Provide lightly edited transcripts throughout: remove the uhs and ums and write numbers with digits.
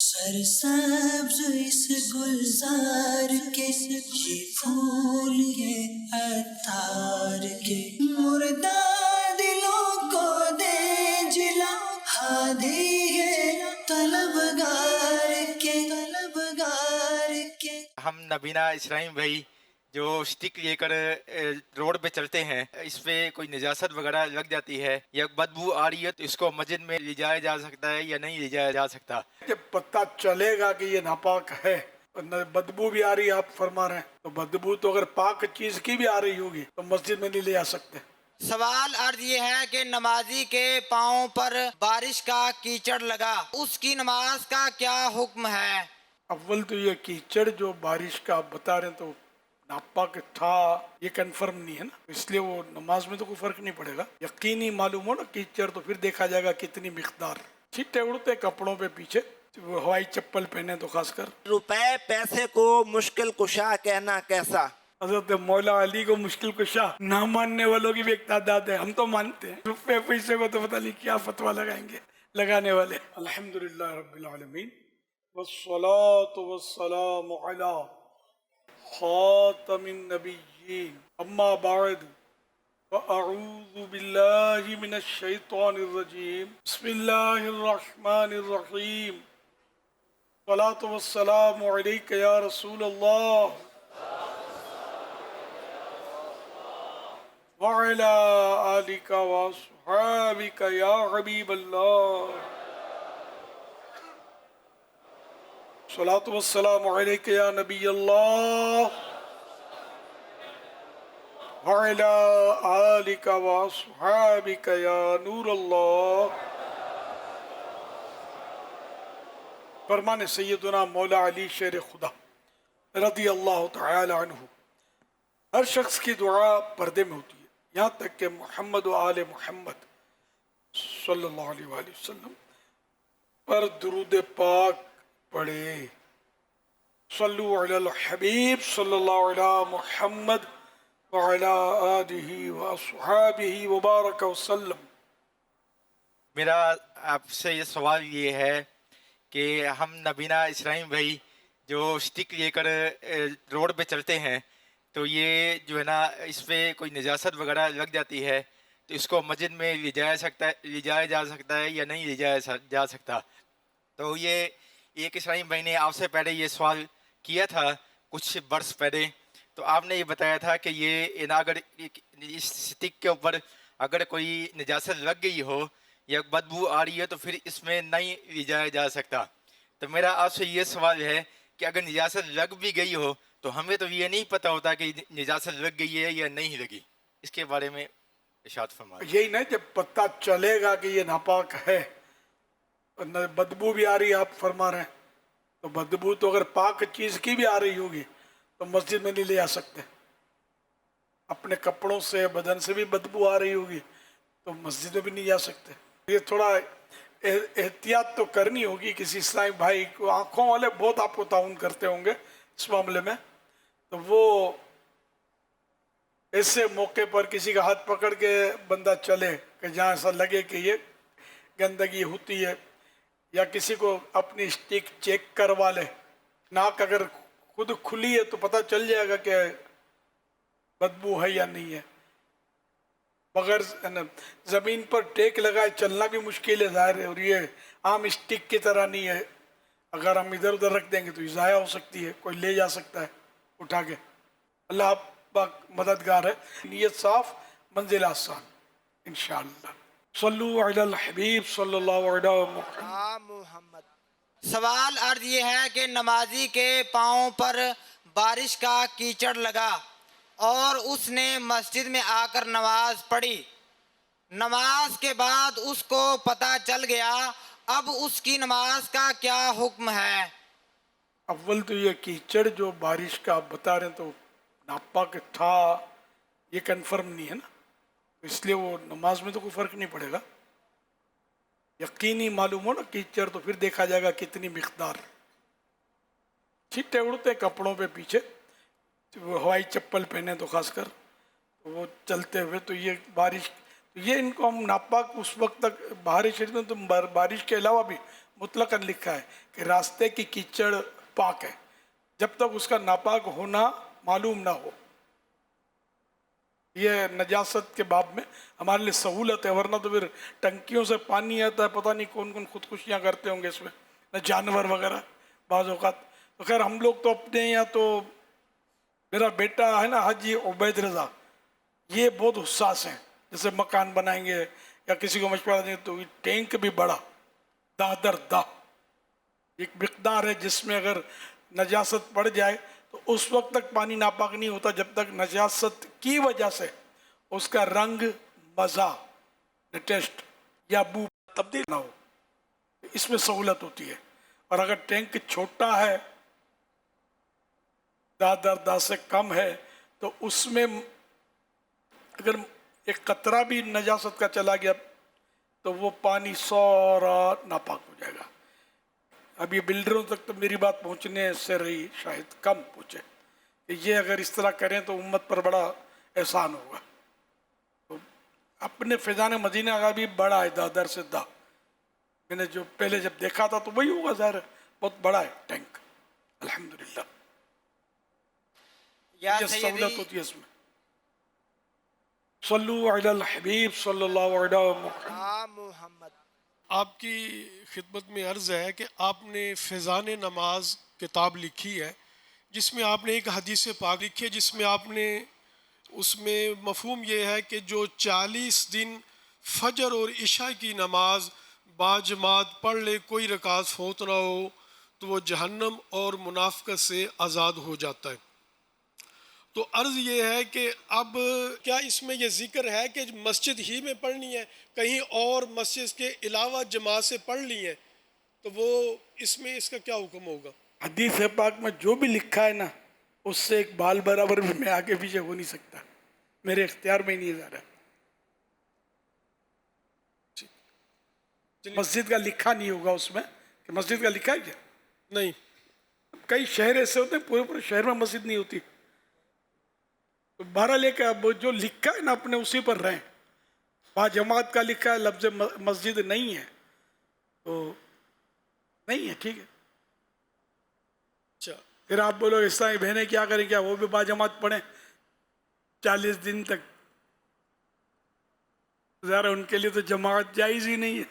سرسبز اس گلزار کے یہ پھول یہ عطار کے مردہ دلوں کو دے جلا ہادی ہے طلبگار کے ہم نبینہ اسرائیم بھائی جو اسٹک لے کر روڈ پہ چلتے ہیں، اس پہ کوئی نجاست وغیرہ لگ جاتی ہے یا بدبو آ رہی ہے تو اس کو مسجد میں لے جایا جا سکتا ہے یا نہیں لے جایا جا سکتا؟ کہ پتہ چلے گا کہ یہ ناپاک ہے اور بدبو بھی آ رہی ہے، آپ فرما رہے ہیں تو بدبو تو اگر پاک چیز کی بھی آ رہی ہوگی تو مسجد میں نہیں لے جا سکتے۔ سوال عرض یہ ہے کہ نمازی کے پاؤں پر بارش کا کیچڑ لگا، اس کی نماز کا کیا حکم ہے؟ اول تو یہ کیچڑ جو بارش کا آپ بتا رہے ہیں تو ناپاک تھا، یہ کنفرم نہیں ہے نا، اس لیے وہ نماز میں تو کوئی فرق نہیں پڑے گا۔ یقینی معلوم ہو نا کیچڑ تو پھر دیکھا جائے گا کتنی مقدار۔ چھٹے اڑتے کپڑوں پہ پیچھے، وہ ہوائی چپل پہنے تو خاص کر۔ روپے پیسے کو مشکل کشا کہنا کیسا؟ حضرت مولا علی کو مشکل کشا نہ ماننے والوں کی بھی ایک تعداد ہے، ہم تو مانتے ہیں، روپے پیسے کو تو پتہ نہیں کیا فتویٰ لگائیں گے لگانے والے۔ الحمدللہ رب العالمین والصلاة والسلام علی خاتم النبیین اما بعد فاعوذ باللہ من الشیطان الرجیم بسم اللہ الرحمن الرحیم الصلاة والسلام علیک یا رسول اللہ وعلى آلك وأصحابك يا حبيب الله الصلاة والسلام عليك يا نبي الله وعلى آلك وأصحابك يا نور الله۔ فرمان سیدنا مولا علی شیر خدا رضی اللہ تعالی عنہ، ہر شخص کی دعا پردے میں ہوتی ہے یہاں تک کہ محمد و آل محمد صلی اللہ علیہ وآلہ وسلم پر درود پاک پڑھے۔ صلو علی الحبیب صلی اللہ علیہ محمد وعلی آلہ واصحابہ وبارک وسلم۔ میرا آپ سے یہ سوال یہ ہے کہ ہم نبینہ اسرائیم بھائی جو اسٹک لے کر روڈ پہ چلتے ہیں تو یہ جو ہے نا اس پہ کوئی نجاست وغیرہ لگ جاتی ہے تو اس کو مسجد میں لے جایا جا سکتا ہے یا نہیں لے جایا جا سکتا؟ تو یہ ایک اسرائیم بھائی نے آپ سے پہلے یہ سوال کیا تھا کچھ برس پہلے، تو آپ نے یہ بتایا تھا کہ یہ اگر اس اسٹک کے اوپر اگر کوئی نجاست لگ گئی ہو یا بدبو آ رہی ہے تو پھر اس میں نہیں لے جایا جا سکتا۔ تو میرا آپ سے یہ سوال ہے کہ اگر نجاست لگ بھی گئی ہو تو ہمیں تو یہ نہیں پتہ ہوتا کہ نجاست لگ گئی ہے یا نہیں لگی، اس کے بارے میں ارشاد فرمائیں۔ یہی نہیں جب پتہ چلے گا کہ یہ ناپاک ہے اور بدبو بھی آ رہی ہے، آپ فرما رہے ہیں تو بدبو تو اگر پاک چیز کی بھی آ رہی ہوگی تو مسجد میں نہیں لے جا سکتے۔ اپنے کپڑوں سے بدن سے بھی بدبو آ رہی ہوگی تو مسجد میں بھی نہیں جا سکتے۔ یہ تھوڑا احتیاط تو کرنی ہوگی، کسی اسلامی بھائی کو، آنکھوں والے بہت آپ کو تعاون کرتے ہوں گے اس معاملے میں، تو وہ ایسے موقع پر کسی کا ہاتھ پکڑ کے بندہ چلے کہ جہاں ایسا لگے کہ یہ گندگی ہوتی ہے، یا کسی کو اپنی اسٹک چیک کروا لے، ناک اگر خود کھلی ہے تو پتہ چل جائے گا کہ بدبو ہے یا نہیں ہے۔ بغیر زمین پر ٹیک لگائے چلنا بھی مشکل ہے ظاہر ہے، اور یہ عام اسٹک کی طرح نہیں ہے، اگر ہم ادھر ادھر رکھ دیں گے تو یہ ضائع ہو سکتی ہے، کوئی لے جا سکتا ہے اٹھا کے۔ اللہ پاک مددگار ہے، نیت صاف منزل آسان انشاءاللہ۔ صلو علی الحبیب صلی اللہ علیہ محمد۔ سوال عرض یہ ہے کہ نمازی کے پاؤں پر بارش کا کیچڑ لگا اور اس نے مسجد میں آ کر نماز پڑھی، نماز کے بعد اس کو پتہ چل گیا، اب اس کی نماز کا کیا حکم ہے؟ اول تو یہ کیچڑ جو بارش کا آپ بتا رہے ہیں تو ناپاک تھا، یہ کنفرم نہیں ہے نا، اس لیے وہ نماز میں تو کوئی فرق نہیں پڑے گا۔ یقینی معلوم ہو نا کیچڑ تو پھر دیکھا جائے گا کتنی مقدار۔ چھٹے اڑتے کپڑوں پہ پیچھے، وہ ہوائی چپل پہنے تو خاص کر، وہ چلتے ہوئے تو یہ بارش، یہ ان کو ہم ناپاک اس وقت تک بارش میں تو بارش کے علاوہ بھی मुतलकन लिखा है कि रास्ते की कीचड़ पाक है जब तक उसका नापाक होना मालूम ना हो। ये नजासत के बाब में हमारे लिए सहूलत है, वरना तो फिर टंकियों से पानी आता है, पता नहीं कौन कौन खुदकुशियाँ करते होंगे इसमें, न जानवर वगैरह बाज़ औक़ात। तो खैर हम लोग तो अपने यहाँ तो, मेरा बेटा है ना हाजी उबैद रज़ा, ये बहुत हुस्सास हैं। जैसे मकान बनाएंगे या किसी को मशवरा देंगे तो ये टैंक भी बड़ा दादर दा, एक मिक़दार है जिसमें अगर नजासत पड़ जाए तो उस वक्त तक पानी नापाक नहीं होता जब तक नजासत की वजह से उसका रंग, मज़ा, टेस्ट या बू तब्दील ना हो। इसमें सहूलत होती है। और अगर टैंक छोटा है, दादर दा से कम है, तो उसमें अगर एक कतरा भी नजासत का चला गया तो वो पानी सारा नापाक हो जाएगा। अब ये बिल्डरों तक तो मेरी बात पहुंचने से रही, शायद कम पहुंचे। ये अगर इस तरह करें तो उम्मत पर बड़ा एहसान होगा। तो अपने फैज़ान मदीना का भी बड़ा है, दादर से दा। मैंने जो पहले जब देखा था तो वही होगा, ज़ाहिर बहुत बड़ा है टैंक। अल्हम्दुलिल्लाह या ये सहूलत सैयदी, होती है इसमें। सल्लु अलल हबीब सल्लल्लाहु अलैहि मुहम्मद। आपकी खिदमत में अर्ज़ है कि आपने फ़ैज़ान नमाज किताब लिखी है जिसमें आपने एक हदीस पाक लिखी है, जिसमें आपने उसमें मफ़हूम ये है कि जो 40 दिन फ़जर और इशा की नमाज बाजमात पढ़ ले, कोई रकात फौत ना हो, तो वो जहन्नम और मुनाफ़िक़त से आज़ाद हो जाता है। तो अर्ज़ ये है कि अब क्या इसमें ये ज़िक्र है कि मस्जिद ही में पढ़नी है, कहीं और मस्जिद के अलावा जमात से पढ़ ली है, तो वो इसमें इसका क्या हुक्म होगा? हदीस पाक में जो भी लिखा है ना, उससे एक बाल बराबर भी मैं आगे पीछे हो नहीं सकता, मेरे इख्तियार में ही नहीं जा रहा। मस्जिद का लिखा नहीं होगा उसमें, कि मस्जिद का लिखा है क्या? नहीं, कई शहर ऐसे होते हैं पूरे पूरे शहर में मस्जिद नहीं होती। तो 12 लेकर अब जो लिखा है ना अपने उसी पर रहें। वहाँ जमात का लिखा है, लफ्ज़ मस्जिद नहीं है तो नहीं है, ठीक है। अच्छा, फिर आप बोलो ईसाई बहनें क्या करें, क्या वो भी बाजमात पढ़ें 40 दिन तक? ज़रा उनके लिए तो जमात जायज़ ही नहीं है।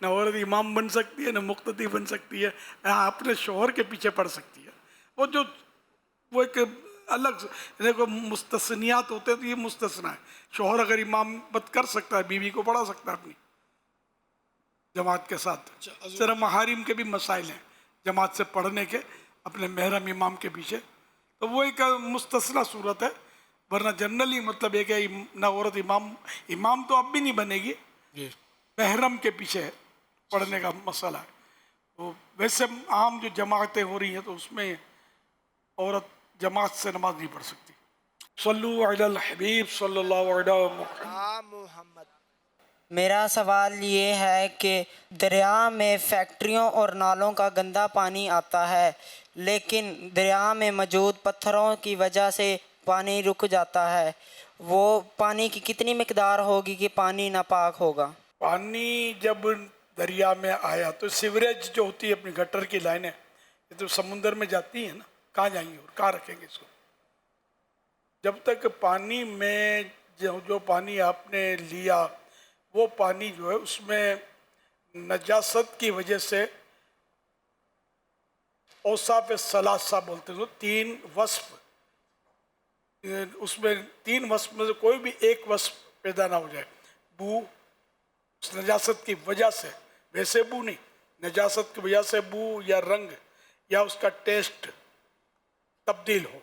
न औरत इमाम बन सकती है, न मुक्तदी बन सकती है, अपने शोहर के पीछे पढ़ सकती है। वो एक अलग देखो मुस्तस्नियात होते हैं, तो ये मुस्तस्ना है। शोहर अगर इमामत कर सकता है, बीवी को पढ़ा सकता है अपनी जमात के साथ। सिर्फ महारिम के भी मसाइल हैं जमात से पढ़ने के, अपने महरम इमाम के पीछे, तो वो एक मुस्तस्ना सूरत है। वरना जनरली मतलब एक है ना, औरत इमाम तो अब भी नहीं बनेगी, महरम के पीछे पढ़ने का मसला है। तो वैसे आम जो जमातें हो रही हैं तो उसमें औरत जमात से नमाज नहीं पढ़ सकती। सल्लु अलल हबीब सल्लल्लाहु अलैहि मुहम्मद। मेरा सवाल ये है कि दरिया में फैक्ट्रियों और नालों का गंदा पानी आता है, लेकिन दरिया में मौजूद पत्थरों की वजह से पानी रुक जाता है। वो पानी की कितनी मिकदार होगी कि पानी नापाक होगा? पानी जब दरिया में आया तो सीवरेज जो होती है अपनी गटर की लाइनें, ये तो समुंदर में जाती हैं ना, कहाँ जाएंगी और कहाँ रखेंगे इसको? जब तक पानी में जो पानी आपने लिया वो पानी जो है उसमें नजासत की वजह से औसाफ सलासा बोलते हैं, 3 वस्फ, उसमें 3 वस्फ में से कोई भी एक वस्फ पैदा ना हो जाए। बू उस नजासत की वजह से, वैसे बू नहीं, नजासत की वजह से बू या रंग या उसका टेस्ट तब्दील हो,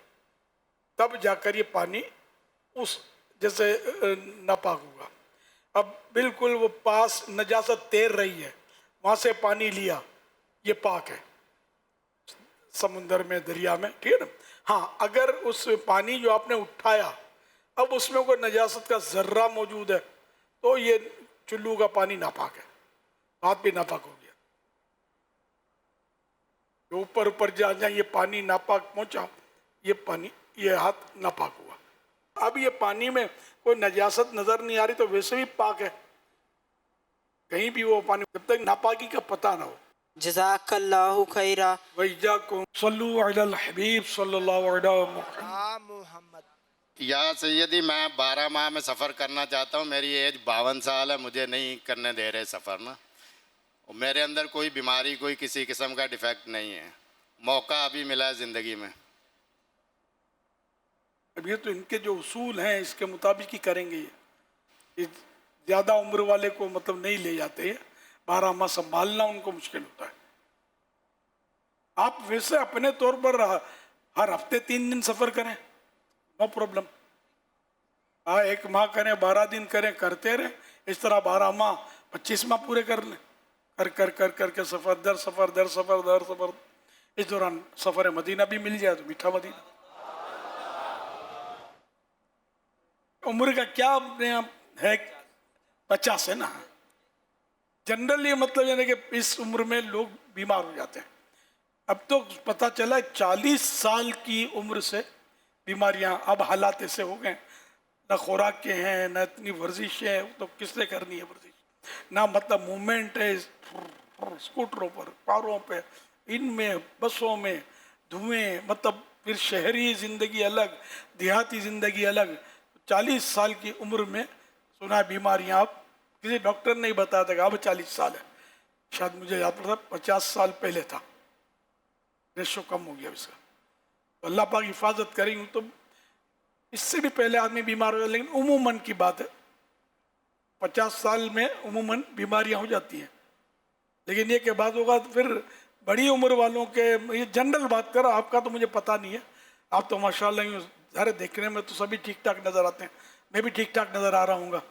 तब जाकर ये पानी उस जैसे नापाक होगा। अब बिल्कुल वो पास नजासत तैर रही है, वहाँ से पानी लिया, ये पाक है समुंदर में, दरिया में, ठीक है ना। हाँ, अगर उस पानी जो आपने उठाया अब उसमें कोई नजासत का ज़र्रा मौजूद है तो ये चुल्लू का पानी नापाक है, हाथ भी नापाक हो गया। जो ऊपर ऊपर जहाँ ये पानी नापाक पहुँचा, ये पानी, ये हाथ नापाक हुआ। अब ये पानी में कोई नजासत नज़र नहीं आ रही तो वैसे भी पाक है। कहीं भी वो पानी जब तक नापाकी का पता ना हो। जज़ाकल्लाहु खैरा। वैजाकुम सल्लु अलल हबीब सल्लल्लाहु अलैहि मुहम्मद। या सैयदी, मैं 12 माह में सफ़र करना चाहता हूँ। मेरी एज 52 साल है, मुझे नहीं करने दे रहे सफ़र ना। और मेरे अंदर कोई बीमारी, कोई किसी किस्म का डिफेक्ट नहीं है। मौका अभी मिला है ज़िंदगी में। अब ये तो इनके जो उसूल हैं इसके मुताबिक ही करेंगे। ये ज़्यादा उम्र वाले को मतलब नहीं ले जाते हैं, 12 माह संभालना उनको मुश्किल होता है। आप वैसे अपने तौर पर हर हफ्ते 3 दिन सफ़र करें, नो प्रॉब्लम। हाँ, 1 माह करें, 12 दिन करें, करते रहें। इस तरह 12 माह 25 माह पूरे कर लें, कर के सफ़र दर सफ़र। इस दौरान सफ़र मदीना भी मिल जाए तो मीठा मदीना। उम्र का क्या है, 50 है ना। जनरली मतलब यानी कि इस उम्र में लोग बीमार हो जाते हैं। अब तो पता चला 40 साल की उम्र से बीमारियां, अब हालात ऐसे हो गए, ना खुराक के हैं, ना इतनी वर्जिश है, तो किसने करनी है वर्जिश, ना मतलब मूवमेंट है स्कूटरों पर, कारों पे, इनमें, बसों में, धुएं, मतलब फिर शहरी ज़िंदगी अलग, देहाती ज़िंदगी अलग। 40 साल की उम्र में सुना बीमारियां, आप किसी डॉक्टर ने बताया था कि अब 40 साल है। शायद मुझे याद पड़ा 50 साल पहले था, रेशो कम हो गया इसका। तो अल्लाह पाक हिफाजत करेंगे। तो इससे भी पहले आदमी बीमार हो जाए, लेकिन उमूमन की बात है 50 साल में उमूमन बीमारियां हो जाती हैं। लेकिन ये के बाद होगा तो फिर बड़ी उम्र वालों के, ये जनरल बात कर रहा, आपका तो मुझे पता नहीं है। आप तो माशाल्लाह ज़ाहिर देखने में तो सभी ठीक ठाक नज़र आते हैं, मैं भी ठीक ठाक नज़र आ रहा हूँगा।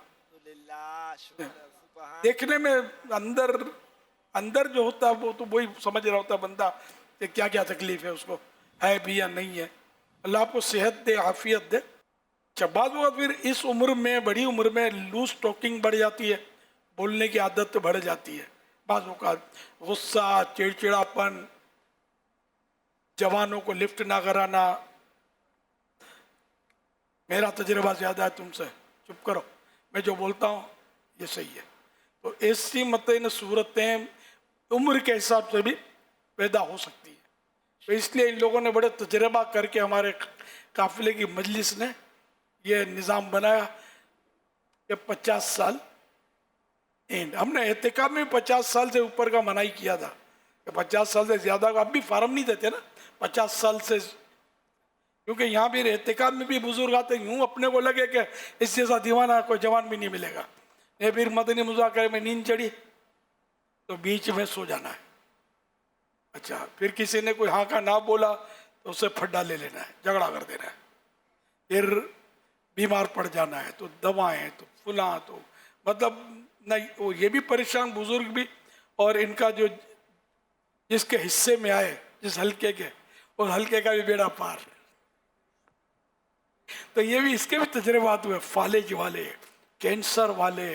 देखने में अंदर जो होता है वो तो वही समझ रहा होता है बंदा कि क्या क्या तकलीफ है, उसको है भी या नहीं है। अल्लाह आपको सेहत दे, आफियत दे। अच्छा, बाद वक्त फिर इस उम्र में, बड़ी उम्र में लूज टॉकिंग बढ़ जाती है, बोलने की आदत बढ़ जाती है। बाज़ों का गुस्सा, चिड़चिड़ापन, जवानों को लिफ्ट ना कराना। मेरा तजुर्बा ज़्यादा है तुमसे, चुप करो, मैं जो बोलता हूँ ये सही है। तो ऐसी मतलब सूरतें उम्र के हिसाब से भी पैदा हो सकती है। तो इसलिए इन लोगों ने बड़े तजुर्बा करके, हमारे काफिले की मजलिस ने ये निज़ाम बनाया कि 50 साल एंड। हमने एहतिकाफ में 50 साल से ऊपर का मनाही किया था कि 50 साल से ज़्यादा का, अब भी फार्म नहीं देते ना 50 साल से, क्योंकि यहाँ भी एहतिकाफ में भी बुजुर्ग आते, यूँ अपने को लगे कि इस जैसा दीवाना कोई जवान भी नहीं मिलेगा। ये फिर मदनी मुज़ाकरे में नींद चढ़ी तो बीच में सो जाना है। अच्छा, फिर किसी ने कोई हाँ का ना बोला तो उससे फड्डा ले लेना है, झगड़ा कर देना है। फिर बीमार पड़ जाना है तो दवाएं, तो फुला, तो मतलब नहीं, वो ये भी परेशान बुजुर्ग भी, और इनका जो जिसके हिस्से में आए, जिस हल्के के, और हल्के का भी बेड़ा पार। तो ये भी, इसके भी तजर्बात हुए। फालेज वाले, कैंसर वाले,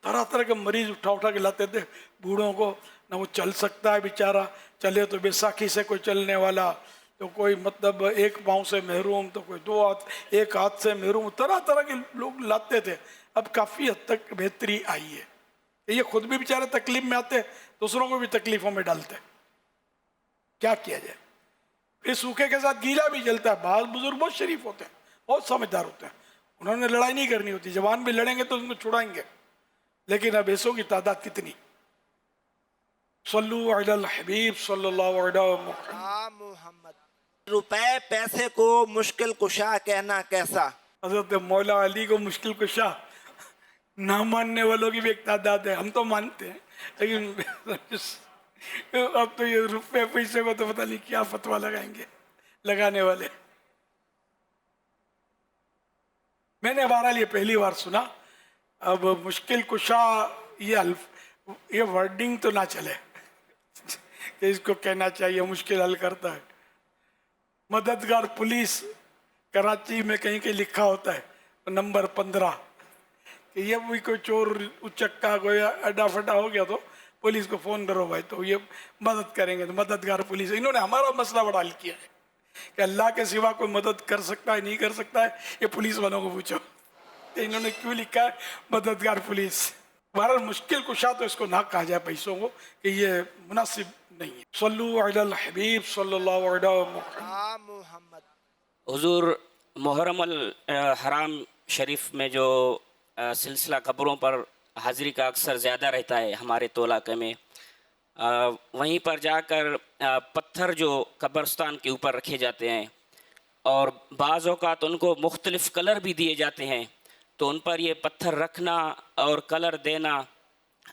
तरह तरह के मरीज उठा के लाते थे बूढ़ों को। ना वो चल सकता है बेचारा, चले तो बैसाखी से कोई चलने वाला, तो कोई मतलब एक पाँव से महरूम, तो कोई 2 हाथ, 1 हाथ से महरूम, तरह तरह के लोग लाते थे। अब काफ़ी हद तक बेहतरी आई है। ये खुद भी बेचारे तकलीफ में आते, दूसरों को भी तकलीफ़ों में डालते। क्या किया जाए। फिर सूखे के साथ गीला भी जलता है। बाल बुजुर्ग बहुत शरीफ होते हैं, बहुत समझदार होते हैं, उन्होंने लड़ाई नहीं करनी होती। जवान भी लड़ेंगे तो उनको छुड़ाएंगे। लेकिन अब ऐसों की तादाद कितनी। सल्लु अलल हबीब सल्लल्लाहु अलैहि मुहम्मद। रुपए पैसे को मुश्किल कुशा कहना कैसा? हजरत मौला अली को मुश्किल कुशा ना मानने वालों की भी एक तादाद है। हम तो मानते हैं, लेकिन अब तो ये रुपये पैसे को तो पता नहीं क्या फतवा लगाएंगे लगाने वाले। मैंने बहरहाल ये पहली बार सुना। अब मुश्किल कुशा, ये वर्डिंग तो ना चले कि इसको कहना चाहिए मुश्किल हल करता है। मददगार पुलिस कराची में कहीं कहीं लिखा होता है नंबर 15 कि ये भी कोई चोर उचक्का कोई अड्डा फटा हो गया तो पुलिस को फ़ोन करो भाई, तो ये मदद करेंगे। तो मददगार पुलिस, इन्होंने हमारा मसला बड़ा हल किया है कि अल्लाह के सिवा कोई मदद कर सकता है नहीं कर सकता है, ये पुलिस वालों को पूछो। तो इन्होंने क्यों लिखा है मददगार पुलिस। बहरहाल मुश्किल कुशा तो इसको ना कहा जाए पैसों को कि ये मुनासिब नहीं है। सल्लु अलल हबीब सल्लल्लाहु अलैहि मोहम्मद। हुजूर मुहर्रम हराम शरीफ में जो सिलसिला कब्रों पर हाज़िरी का अक्सर ज़्यादा रहता है हमारे तो इलाके में, वहीं पर जाकर पत्थर जो कब्रस्तान के ऊपर रखे जाते हैं और बाज़ औक़ात उनको मुख्तलिफ़ कलर भी दिए जाते हैं, तो उन पर ये पत्थर रखना और कलर देना,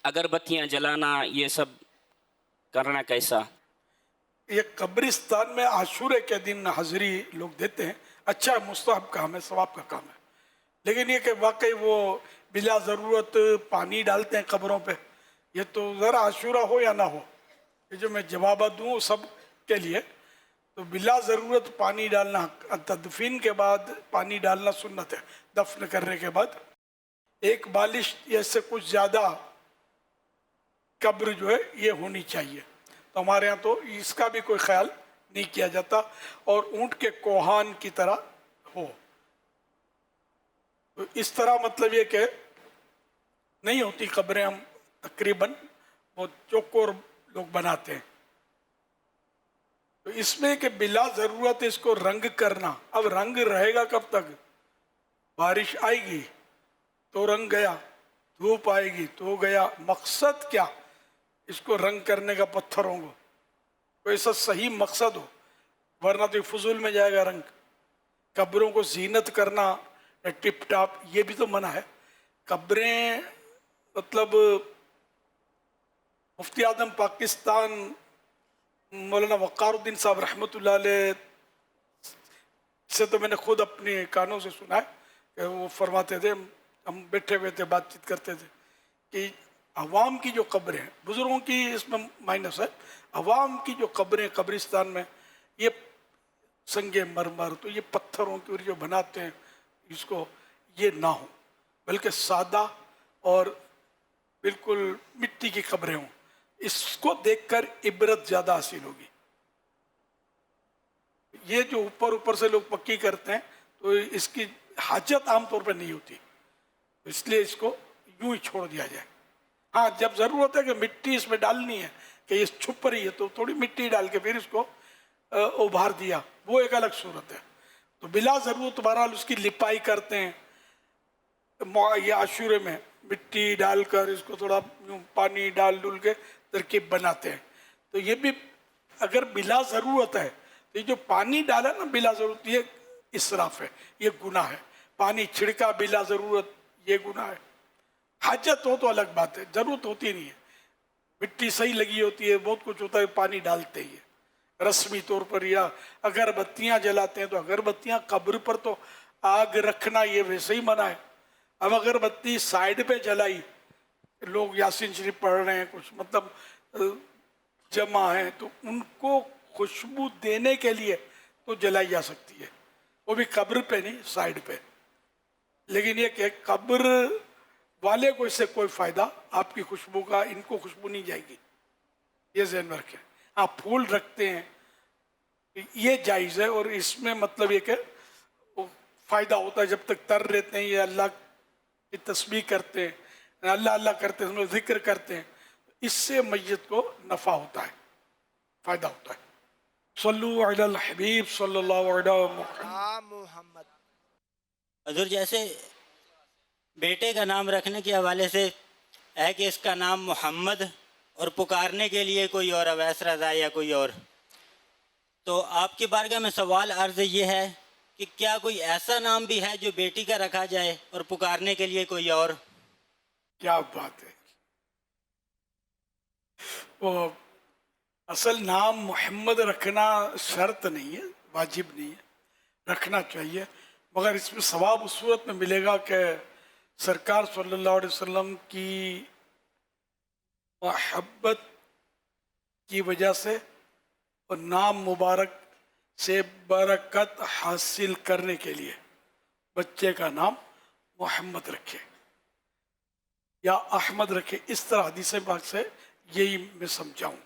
अगरबत्तियाँ जलाना, ये सब करना कैसा? ये कब्रिस्तान में आशूरे के दिन हाजिरी लोग देते हैं, अच्छा मुस्तहब काम है, सवाब का काम है। लेकिन ये कि वाकई वो बिला ज़रूरत पानी डालते हैं कब्रों पे, ये तो ज़रा आशूरा हो या ना हो, ये जो मैं जवाब दूँ सब के लिए, तो बिला ज़रूरत पानी डालना, तदफीन के बाद पानी डालना सुन्नत है। दफन करने के बाद एक बालिश या से कुछ ज़्यादा कब्र जो है ये होनी चाहिए। तो हमारे यहाँ तो इसका भी कोई ख्याल नहीं किया जाता, और ऊँट के कोहान की तरह हो, तो इस तरह मतलब ये कि नहीं होती कब्रें, हम तकरीबन वो चौकोर लोग बनाते हैं। तो इसमें कि बिला ज़रूरत इसको रंग करना, अब रंग रहेगा कब तक? बारिश आएगी तो रंग गया, धूप आएगी तो गया। मकसद क्या इसको रंग करने का पत्थरों को? कोई ऐसा सही मकसद हो, वरना तो फजूल में जाएगा रंग। कब्रों को जीनत करना टिप टाप, ये भी तो मना है। कब्रें मतलब मुफ्ती आजम पाकिस्तान मौलाना वक़ारुद्दीन साहब रहमतुल्लाह अलैह से तो मैंने खुद अपने कानों से सुना है कि वो फरमाते थे, हम बैठे हुए थे बातचीत करते थे कि अवाम की जो कब्रें हैं, बुज़ुर्गों की इसमें माइनस है, अवाम की जो कब्रें कब्रिस्तान में ये संगे मरमर, तो ये पत्थरों की जो बनाते हैं इसको, ये ना हो, बल्कि सादा और बिल्कुल मिट्टी की कब्रें हों। इसको देखकर इबरत ज़्यादा हासिल होगी। ये जो ऊपर ऊपर से लोग पक्की करते हैं तो इसकी हाजत आमतौर पर नहीं होती, इसलिए इसको यूं ही छोड़ दिया जाए। हाँ, जब ज़रूरत है कि मिट्टी इसमें डालनी है कि ये छुप रही है, तो थोड़ी मिट्टी डाल के फिर इसको उभार दिया, वो एक अलग सूरत है। तो बिला ज़रूरत बहरहाल उसकी लिपाई करते हैं, ये आशूरे में मिट्टी डालकर इसको थोड़ा पानी डाल डुल के तरकीब बनाते हैं। तो ये भी अगर बिला ज़रूरत है, तो ये जो पानी डाला ना बिला ज़रूरत, ये इसराफ है, ये गुनाह है। पानी छिड़का बिला ज़रूरत, ये गुनाह है। हाजत हो तो अलग बात है, ज़रूरत होती नहीं है, मिट्टी सही लगी होती है, बहुत कुछ होता है, पानी डालते ही है रस्मी तौर पर। या अगरबत्तियाँ जलाते हैं, तो अगरबत्तियाँ कब्र पर तो आग रखना ये वैसे ही मना है। अब अगरबत्ती साइड पे जलाई, लोग यासीन शरीफ पढ़ रहे हैं, कुछ मतलब जमा है, तो उनको खुशबू देने के लिए तो जलाई जा सकती है, वो भी कब्र पे नहीं, साइड पे। लेकिन ये कि कब्र वाले को इससे कोई फ़ायदा, आपकी खुशबू का इनको खुशबू नहीं जाएगी, ये ज़हन में रखें। आप फूल रखते हैं, ये जायज़ है, और इसमें मतलब ये कि फ़ायदा होता है जब तक तर रहते हैं, ये अल्लाह की तस्बीह करते हैं, अल्लाह अल्लाह करते हैं, उसमें जिक्र करते हैं, इससे मैयत को नफ़ा होता है, फ़ायदा होता है। सल्लु अलल हबीब सल्लल्लाहु अलैहि मोहम्मद। हजूर, जैसे बेटे का नाम रखने के हवाले से है कि इसका नाम मोहम्मद और पुकारने के लिए कोई और, अवैस रज़ा या कोई और, तो आपकी बारगाह में सवाल अर्ज़ ये है कि क्या कोई ऐसा नाम भी है जो बेटी का रखा जाए और पुकारने के लिए कोई और? क्या बात है। वो असल नाम मोहम्मद रखना शर्त नहीं है, वाजिब नहीं है, रखना चाहिए, मगर इसमें सवाब उस सूरत में मिलेगा कि सरकार सल्लल्लाहु अलैहि वसल्लम की मोहब्बत की वजह से और नाम मुबारक से बरकत हासिल करने के लिए बच्चे का नाम मोहम्मद रखे या अहमद रखे। इस तरह हदीस पाक से यही मैं समझाऊँ।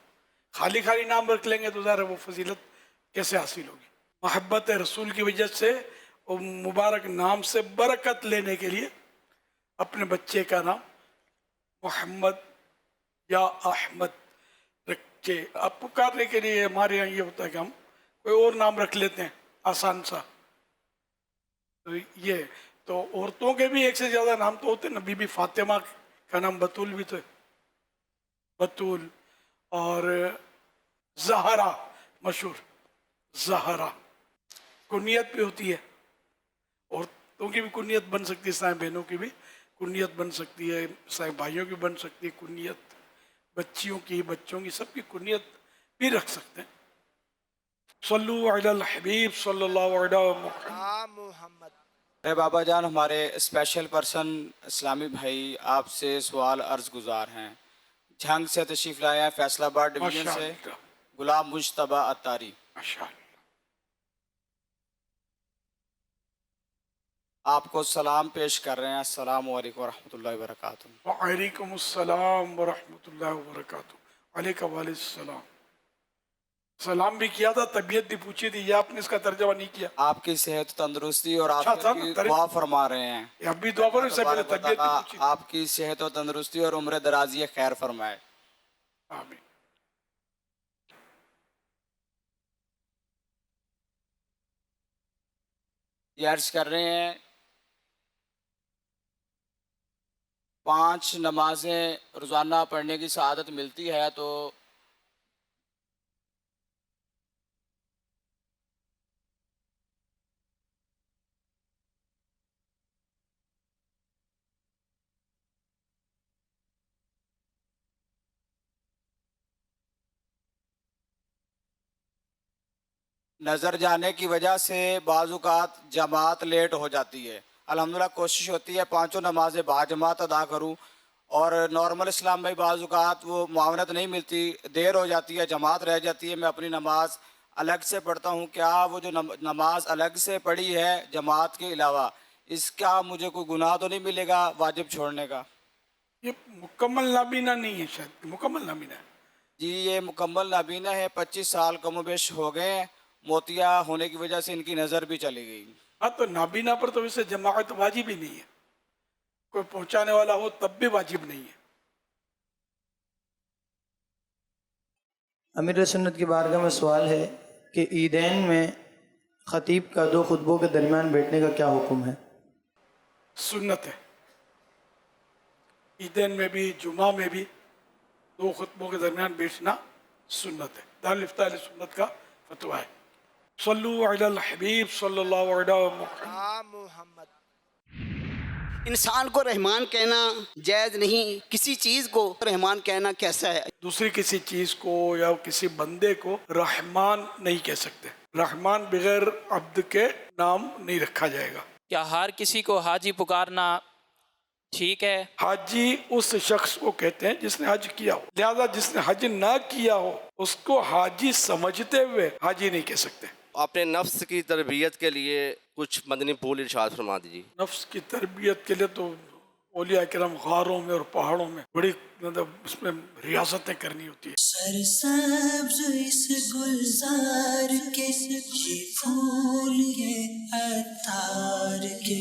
खाली खाली नाम रख लेंगे तो ज़रा वो फजीलत कैसे हासिल होगी। मोहब्बत रसूल की वजह से और मुबारक नाम से बरकत लेने के लिए अपने बच्चे का नाम मोहम्मद या अहमद रख के। अब पुकारने के लिए हमारे यहाँ ये होता है कि हम कोई और नाम रख लेते हैं आसान सा। तो ये तो औरतों के भी एक से ज़्यादा नाम तो होते हैं ना। बीबी फातिमा का नाम बतूल भी तो है, बतूल। और जहरा मशहूर, जहरा कुनियत भी होती है। औरतों की भी कुनियत बन सकती है, साईं बहनों की भी कुनियत बन सकती है, साईं भाइयों की बन सकती है कुनियत, बच्चियों की, बच्चों की, सबकी कुनियत भी रख सकते हैं। सल्लु अलल हबीब सल्लल्लाहु अलैहि मोहम्मद। अरे बाबा जान, हमारे स्पेशल पर्सन इस्लामी भाई आपसे सवाल अर्ज गुजार हैं। झंग से तशरीफ लाए हैं, फैसलाबाद डिवीजन से, गुलाम मुश्तबा अत्तारी। माशाअल्लाह। आपको सलाम पेश कर रहे हैं। अस्सलामु अलैकुम वरहमतुल्लाहि वबरकातुहू। वालेकुम अस्सलाम वरहमतुल्लाहि वबरकातुहू। अलैकुम वालेकुम सलाम भी किया था, तबीयत भी पूछी थी, ये आपने इसका तर्जमा नहीं किया। आपकी सेहत तंदुरुस्ती और अच्छा था आपकी ना, दुआ फरमा रहे हैं। ये अब भी दुआ करो, इससे पहले तबीयत भी पूछी। आपकी सेहत और तंदुरुस्ती और उम्र दराजी खैर फरमाए। आमीन। ये अर्ज कर रहे हैं, 5 नमाजें रोज़ाना पढ़ने की सआदत मिलती है, तो नज़र जाने की वजह से बाज़-औक़ात जमात लेट हो जाती है। अल्हम्दुलिल्लाह कोशिश होती है 5 नमाज़ें बाजमात अदा करूं, और नॉर्मल इस्लाम में बाज़-औक़ात वो मुआवनत नहीं मिलती, देर हो जाती है, जमात रह जाती है, मैं अपनी नमाज अलग से पढ़ता हूं। क्या वो जो नमाज अलग से पढ़ी है जमात के अलावा, इसका मुझे कोई गुनाह तो नहीं मिलेगा वाजिब छोड़ने का? ये मुकम्मल नाबीना नहीं है, शायद मुकम्मल नाबीना है। जी ये मुकम्मल नाबीना है, 25 साल कमोबेश हो गए हैं, मोतिया होने की वजह से इनकी नज़र भी चली गई। हाँ, तो नाबीना पर तो वैसे जमात वाजिब ही नहीं है, कोई पहुंचाने वाला हो तब भी वाजिब नहीं है। अमीर सुन्नत की बारगाह में सवाल है कि ईदैन में ख़तीब का 2 खुतबों के दरमियान बैठने का क्या हुक्म है? सुन्नत है। ईदैन में भी जुमा में भी 2 खुतबों के दरमियान बैठना सुन्नत है। दारुल इफ्ता अहले सुन्नत का फतवा है। सल्लु अलल हबीब सल्लल्लाहु अलैहि मोहम्मद। इंसान को रहमान कहना जायज़ नहीं, किसी चीज़ को रहमान कहना कैसा है? दूसरी किसी चीज़ को या किसी बंदे को रहमान नहीं कह सकते। रहमान बगैर अब्द के नाम नहीं रखा जाएगा। क्या हर किसी को हाजी पुकारना ठीक है? हाजी उस शख्स को कहते हैं जिसने हज किया हो, लिहाजा जिसने हज ना किया हो उसको हाजी समझते हुए हाजी नहीं कह सकते। अपने नफ्स की तरबियत के लिए कुछ मदनी फूल इरशाद फरमा दीजिए। नफ्स की तरबियत के लिए तो औलिया किराम गारों में और पहाड़ों में बड़ी मतलब उसमें रियासतें करनी होती है। सरसब्ज इस गुलजार के ये फूल है अतार के,